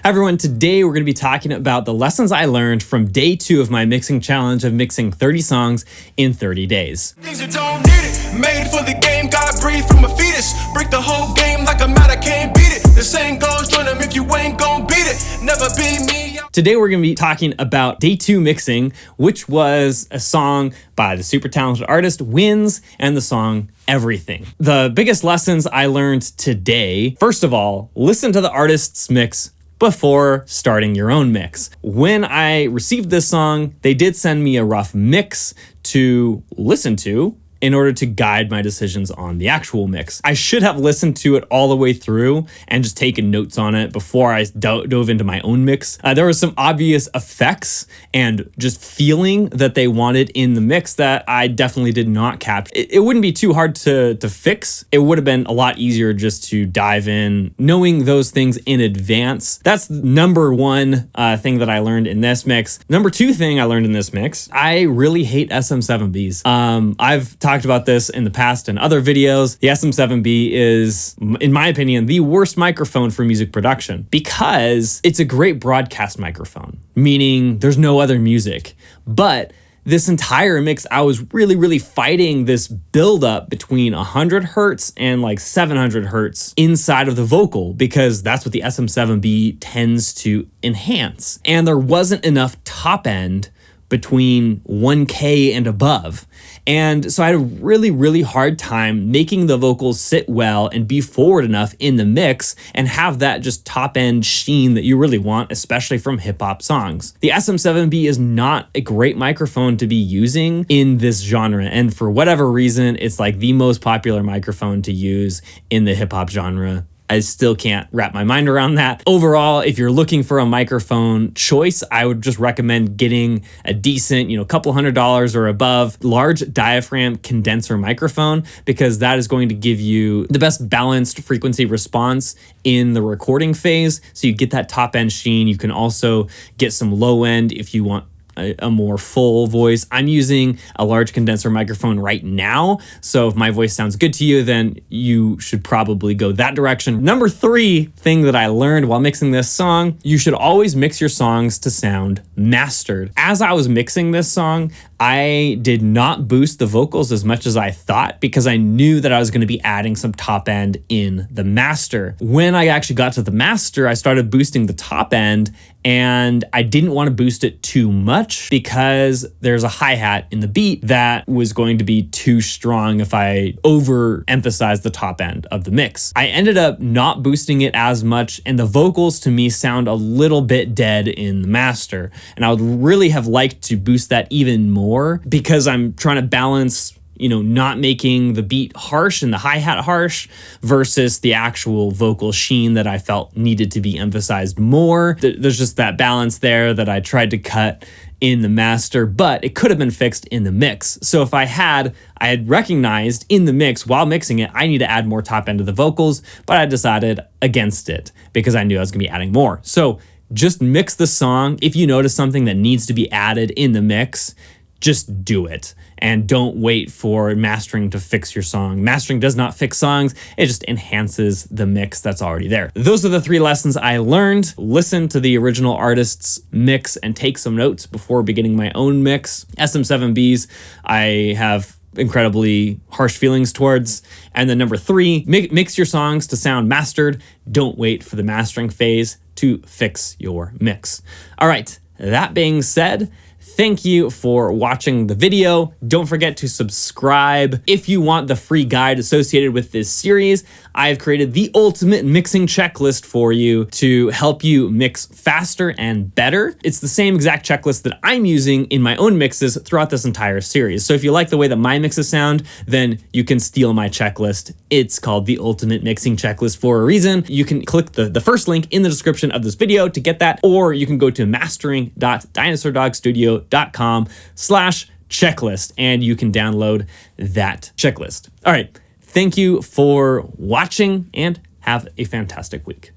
Everyone, today we're going to be talking about the lessons I learned from day 2 of my mixing challenge of mixing 30 songs in 30 days. Things that don't need it, made for the game, God breathed from a fetus. Break the whole game like a mat, I can't beat it. The saying goes, join them if you ain't gon' beat it. Never be me. Today we're going to be talking about day 2 mixing, which was a song by the super talented artist Wins and the song Evrything. The biggest lessons I learned today, first of all, listen to the artist's mix before starting your own mix. When I received this song, they did send me a rough mix to listen to in order to guide my decisions on the actual mix. I should have listened to it all the way through and just taken notes on it before I dove into my own mix. There were some obvious effects and just feeling that they wanted in the mix that I definitely did not capture. It wouldn't be too hard to fix. It would have been a lot easier just to dive in, knowing those things in advance. That's number one thing that I learned in this mix. Number 2 thing I learned in this mix, I really hate SM7Bs. I've talked about this in the past in other videos. The SM7B is, in my opinion, the worst microphone for music production because it's a great broadcast microphone, meaning there's no other music. But this entire mix, I was really fighting this buildup between 100 hertz and like 700 hertz inside of the vocal because that's what the SM7B tends to enhance. And there wasn't enough top end between 1K and above. And so I had a really hard time making the vocals sit well and be forward enough in the mix and have that just top end sheen that you really want, especially from hip hop songs. The SM7B is not a great microphone to be using in this genre. And for whatever reason, it's like the most popular microphone to use in the hip hop genre. I still can't wrap my mind around that. Overall, if you're looking for a microphone choice, I would just recommend getting a decent, couple $100s or above large diaphragm condenser microphone because that is going to give you the best balanced frequency response in the recording phase. So you get that top end sheen. You can also get some low end if you want a more full voice. I'm using a large condenser microphone right now, so if my voice sounds good to you, then you should probably go that direction. Number 3 thing that I learned while mixing this song, you should always mix your songs to sound mastered. As I was mixing this song, I did not boost the vocals as much as I thought because I knew that I was going to be adding some top end in the master. When I actually got to the master, I started boosting the top end and I didn't want to boost it too much because there's a hi-hat in the beat that was going to be too strong if I overemphasized the top end of the mix. I ended up not boosting it as much and the vocals to me sound a little bit dead in the master. And I would really have liked to boost that even more because I'm trying to balance not making the beat harsh and the hi-hat harsh versus the actual vocal sheen that I felt needed to be emphasized more. There's just that balance there that I tried to cut in the master, but it could have been fixed in the mix. So if I had recognized in the mix while mixing it, I need to add more top end to the vocals, but I decided against it because I knew I was gonna be adding more. So just mix the song. If you notice something that needs to be added in the mix, just do it and don't wait for mastering to fix your song. Mastering does not fix songs, it just enhances the mix that's already there. Those are the 3 lessons I learned. Listen to the original artist's mix and take some notes before beginning my own mix. SM7Bs, I have incredibly harsh feelings towards. And then number 3, mix your songs to sound mastered. Don't wait for the mastering phase to fix your mix. All right, that being said, thank you for watching the video. Don't forget to subscribe. If you want the free guide associated with this series, I've created the ultimate mixing checklist for you to help you mix faster and better. It's the same exact checklist that I'm using in my own mixes throughout this entire series. So if you like the way that my mixes sound, then you can steal my checklist. It's called the ultimate mixing checklist for a reason. You can click the first link in the description of this video to get that, or you can go to mastering.dinosaurdogstudio.com/checklist and you can download that checklist. All right. Thank you for watching and have a fantastic week.